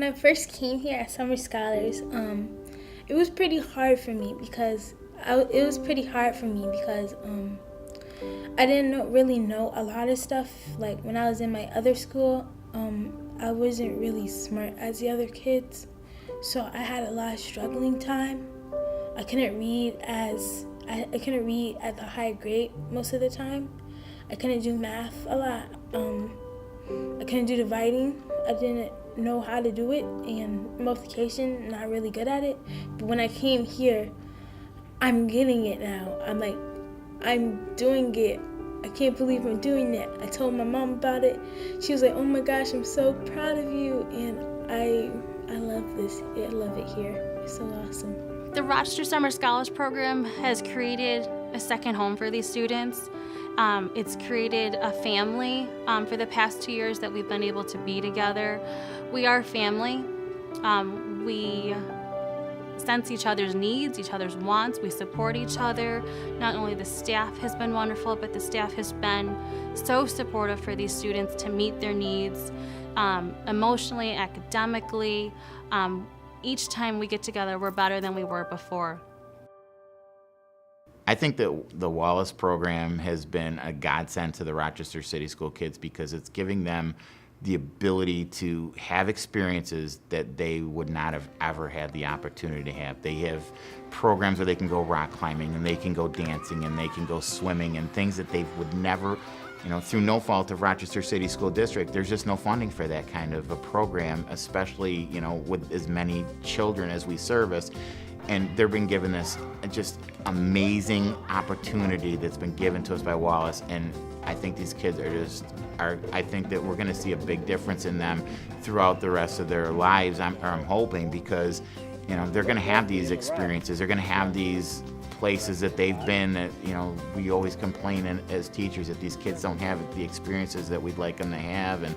when I first came here at Summer Scholars, it was pretty hard for me because I didn't really know a lot of stuff. Like when I was in my other school, I wasn't really smart as the other kids, so I had a lot of struggling time. I couldn't read at the high grade most of the time. I couldn't do math a lot. I couldn't do dividing. I didn't know how to do it, and multiplication, not really good at it. But when I came here, I'm getting it now. I'm doing it. I can't believe I'm doing it. I told my mom about it. She was like, "Oh my gosh, I'm so proud of you." And I love this. I love it here. It's so awesome. The Rochester Summer Scholars Program has created a second home for these students. It's created a family for the past 2 years that we've been able to be together. We are family. We sense each other's needs, each other's wants. We support each other. Not only the staff has been wonderful, but the staff has been so supportive for these students to meet their needs emotionally, academically. Each time we get together, we're better than we were before. I think that the Wallace program has been a godsend to the Rochester City School kids because it's giving them the ability to have experiences that they would not have ever had the opportunity to have. They have programs where they can go rock climbing and they can go dancing and they can go swimming and things that they would never, through no fault of Rochester City School District, there's just no funding for that kind of a program, especially, with as many children as we service. And they're being given this just amazing opportunity that's been given to us by Wallace. And I think these kids I think that we're gonna see a big difference in them throughout the rest of their lives, I'm hoping, because, they're gonna have these experiences. They're gonna have these places that they've been that, we always complain as teachers that these kids don't have the experiences that we'd like them to have, and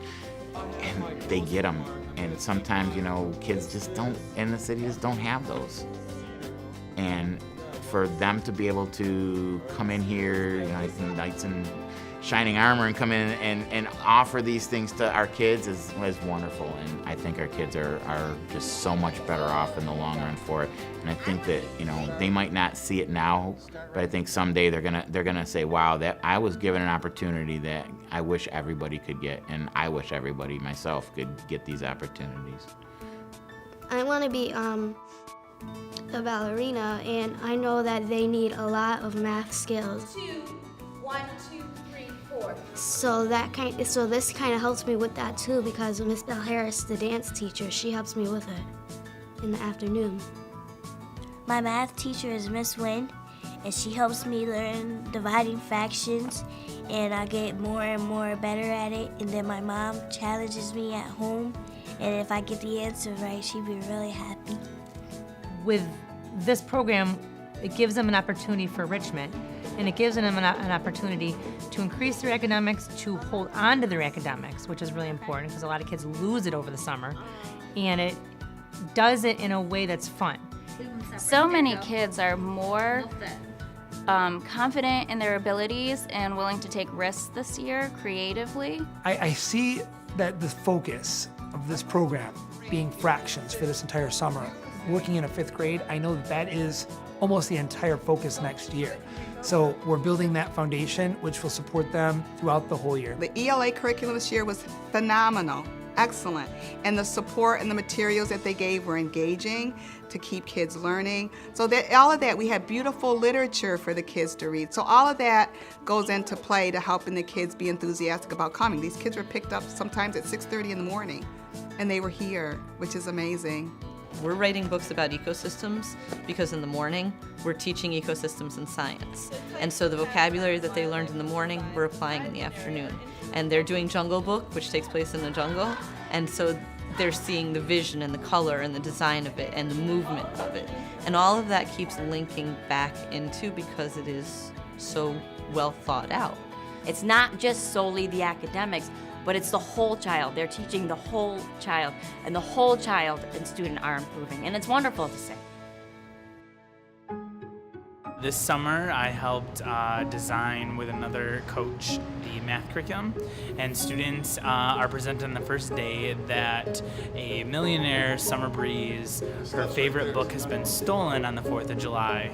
they get them. And sometimes, kids just don't, in the city, just don't have those. And for them to be able to come in here, knights in shining armor, and come in and offer these things to our kids is wonderful. And I think our kids are just so much better off in the long run for it. And I think that, they might not see it now, but I think someday they're gonna say, wow, that I was given an opportunity that I wish everybody could get, and I wish everybody myself could get these opportunities. I want to be a ballerina, and I know that they need a lot of math skills. 2, 1, 2, 3, 4. So this kind of helps me with that too, because Miss Bell Harris, the dance teacher, she helps me with it in the afternoon. My math teacher is Miss Wynn, and she helps me learn dividing fractions, and I get more and more better at it. And then my mom challenges me at home, and if I get the answer right, she'd be really happy. With this program, it gives them an opportunity for enrichment, and it gives them an opportunity to increase their academics, to hold on to their academics, which is really important because a lot of kids lose it over the summer, and it does it in a way that's fun. So many kids are more confident in their abilities and willing to take risks this year creatively. I see that the focus of this program being fractions for this entire summer. Working in a 5th grade, I know that is almost the entire focus next year. So we're building that foundation, which will support them throughout the whole year. The ELA curriculum this year was phenomenal, excellent. And the support and the materials that they gave were engaging to keep kids learning. So that all of that, we had beautiful literature for the kids to read. So all of that goes into play to helping the kids be enthusiastic about coming. These kids were picked up sometimes at 6:30 in the morning, and they were here, which is amazing. We're writing books about ecosystems because in the morning we're teaching ecosystems and science. And so the vocabulary that they learned in the morning, we're applying in the afternoon. And they're doing Jungle Book, which takes place in the jungle. And so they're seeing the vision and the color and the design of it and the movement of it. And all of that keeps linking back into, because it is so well thought out. It's not just solely the academics, but it's the whole child. They're teaching the whole child, and the whole child and student are improving, and it's wonderful to see. This summer I helped design with another coach the math curriculum, and students are presented on the first day that a millionaire, Summer Breeze, her favorite book has been stolen on the 4th of July.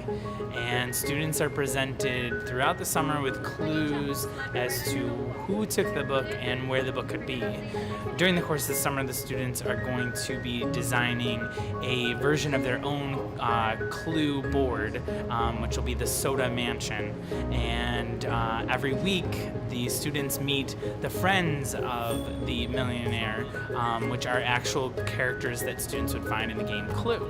And students are presented throughout the summer with clues as to who took the book and where the book could be. During the course of the summer, the students are going to be designing a version of their own clue board, which will be the Soda Mansion. And every week, the students meet the friends of the millionaire, which are actual characters that students would find in the game Clue.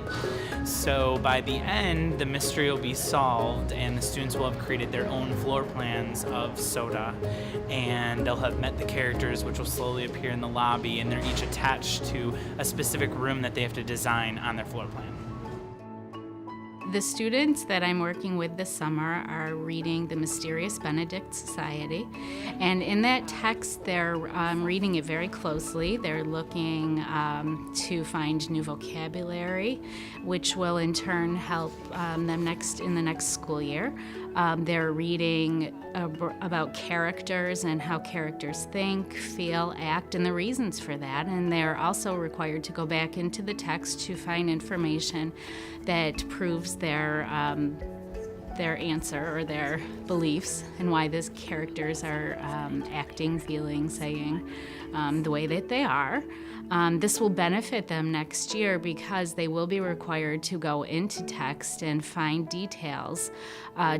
So by the end, the mystery will be solved, and the students will have created their own floor plans of Soda, and they'll have met the characters, which will slowly appear in the lobby, and they're each attached to a specific room that they have to design on their floor plan. The students that I'm working with this summer are reading The Mysterious Benedict Society, and in that text they're reading it very closely. They're looking to find new vocabulary, which will in turn help them in the next school year. They're reading about characters and how characters think, feel, act, and the reasons for that. And they're also required to go back into the text to find information that proves their answer or their beliefs and why these characters are acting, feeling, saying the way that they are. This will benefit them next year because they will be required to go into text and find details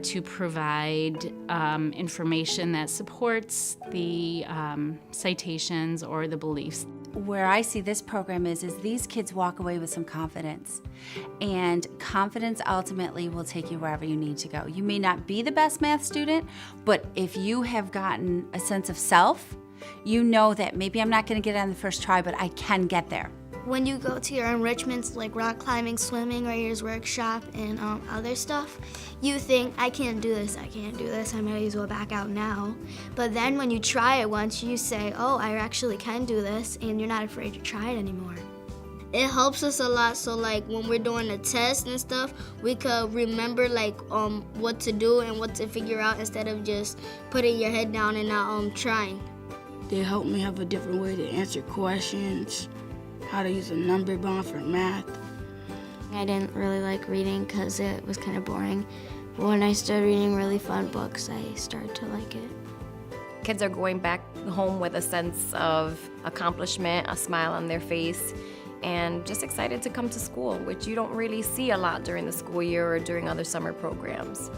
to provide information that supports the citations or the beliefs. Where I see this program is these kids walk away with some confidence, and confidence ultimately will take you wherever you need to go. You may not be the best math student, but if you have gotten a sense of self, you know that maybe I'm not going to get it on the first try, but I can get there. When you go to your enrichments like rock climbing, swimming, writer's workshop, and other stuff, you think, I can't do this, I might as well back out now. But then when you try it once, you say, oh, I actually can do this, and you're not afraid to try it anymore. It helps us a lot, so like when we're doing a test and stuff, we could remember like what to do and what to figure out instead of just putting your head down and not trying. They help me have a different way to answer questions, how to use a number bond for math. I didn't really like reading because it was kind of boring. But when I started reading really fun books, I started to like it. Kids are going back home with a sense of accomplishment, a smile on their face, and just excited to come to school, which you don't really see a lot during the school year or during other summer programs.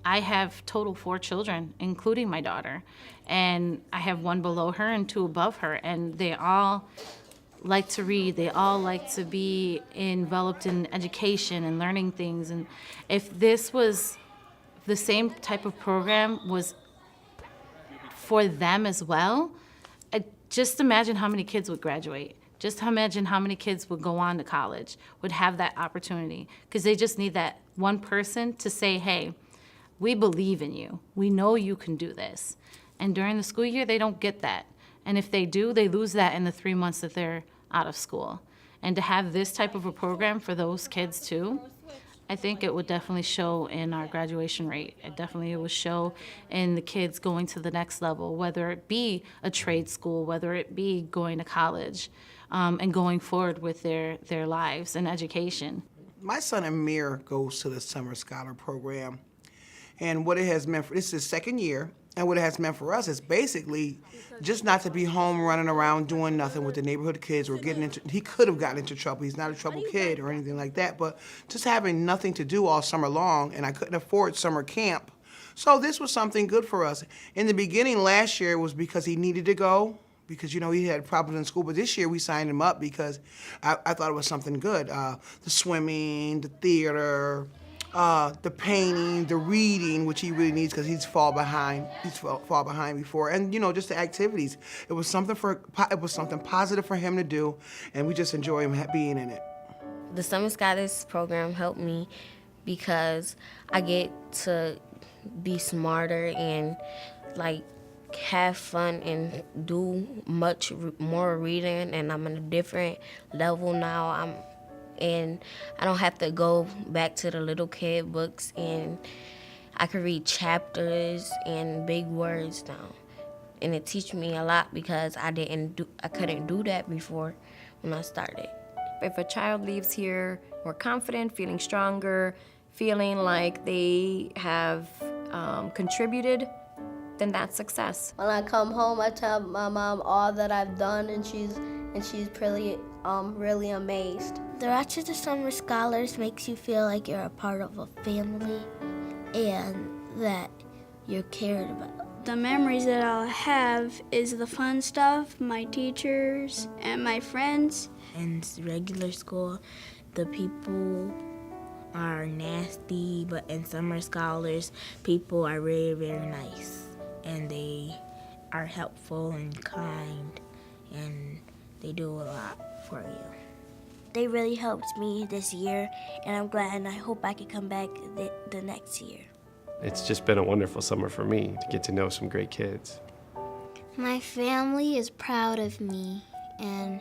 I have total 4 children, including my daughter, and I have 1 below her and 2 above her, and they all like to read. They all like to be enveloped in education and learning things. And if this was the same type of program was for them as well, just imagine how many kids would graduate. Just imagine how many kids would go on to college, would have that opportunity, because they just need that one person to say, hey, we believe in you. We know you can do this. And during the school year, they don't get that. And if they do, they lose that in the 3 months that they're out of school. And to have this type of a program for those kids too, I think it would definitely show in our graduation rate. It would show in the kids going to the next level, whether it be a trade school, whether it be going to college, and going forward with their lives and education. My son Amir goes to the Summer Scholar Program. And what it has meant for, this is his 2nd year, and what it has meant for us is basically just not to be home running around doing nothing with the neighborhood kids or getting into, he could have gotten into trouble. He's not a trouble kid or anything like that, but just having nothing to do all summer long, and I couldn't afford summer camp. So this was something good for us. In the beginning last year, it was because he needed to go, because, you know, he had problems in school, but this year we signed him up because I thought it was something good. The swimming, the theater, the painting, the reading, which he really needs because he's fall behind. He's fall behind before, and you know, just the activities. It was something positive for him to do, and we just enjoy him being in it. The Summer Scholars Program helped me because I get to be smarter and like have fun and do much more reading, and I'm in a different level now. I'm and I don't have to go back to the little kid books, and I can read chapters and big words now. And it teaches me a lot because I couldn't do that before when I started. If a child leaves here more confident, feeling stronger, feeling like they have contributed, then that's success. When I come home, I tell my mom all that I've done, and she's really amazed. The Rochester Summer Scholars makes you feel like you're a part of a family and that you're cared about. The memories that I'll have is the fun stuff, my teachers, and my friends. In regular school, the people are nasty, but in Summer Scholars, people are very, very nice. And they are helpful and kind, and they do a lot for you. They really helped me this year, and I'm glad, and I hope I can come back the next year. It's just been a wonderful summer for me to get to know some great kids. My family is proud of me, and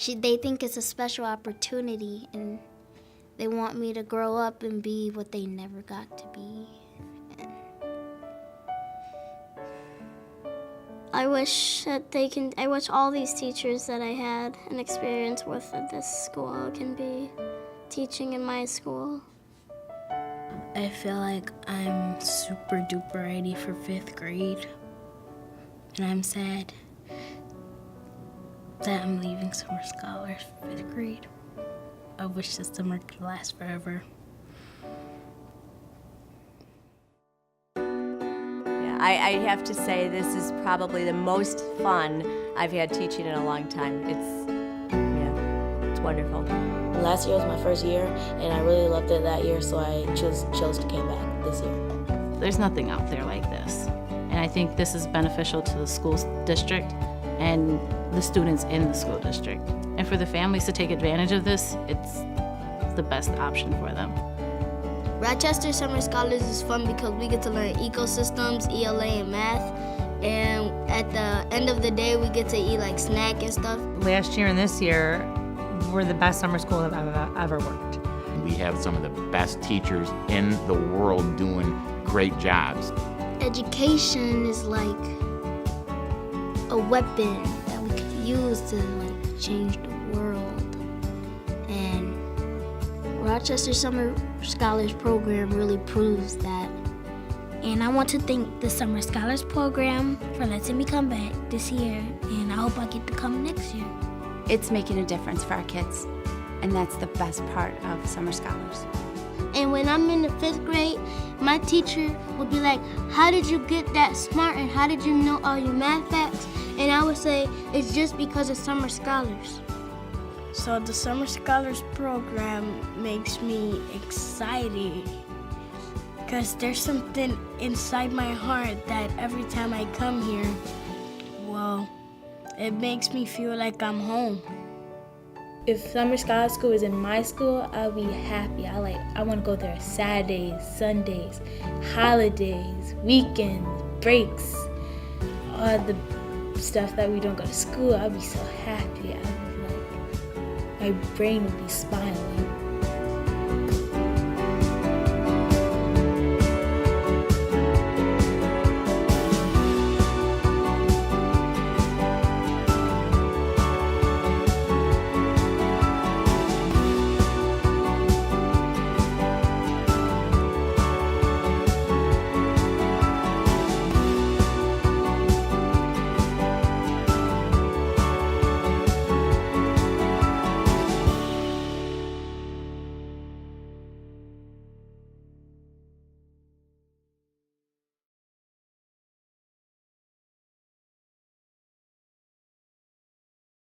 they think it's a special opportunity, and they want me to grow up and be what they never got to be. I wish all these teachers that I had an experience with at this school can be teaching in my school. I feel like I'm super duper ready for 5th grade, and I'm sad that I'm leaving Summer Scholars for 5th grade. I wish this summer could last forever. I have to say this is probably the most fun I've had teaching in a long time. It's wonderful. Last year was my first year, and I really loved it that year, so I chose to come back this year. There's nothing out there like this, and I think this is beneficial to the school district and the students in the school district. And for the families to take advantage of this, it's the best option for them. Rochester Summer Scholars is fun because we get to learn ecosystems, ELA, and math. And at the end of the day, we get to eat like snack and stuff. Last year and this year were the best summer school I've ever worked. We have some of the best teachers in the world doing great jobs. Education is like a weapon that we could use to like change the world. And Rochester Summer Scholars Program really proves that. And I want to thank the Summer Scholars Program for letting me come back this year, and I hope I get to come next year. It's making a difference for our kids, and that's the best part of Summer Scholars. And when I'm in the 5th grade, my teacher would be like, how did you get that smart, and how did you know all your math facts? And I would say, it's just because of Summer Scholars. So the Summer Scholars Program makes me excited because there's something inside my heart that every time I come here, well, it makes me feel like I'm home. If Summer Scholars School is in my school, I'll be happy. I want to go there Saturdays, Sundays, holidays, weekends, breaks, all the stuff that we don't go to school. I'll be so happy. My brain will be smiling.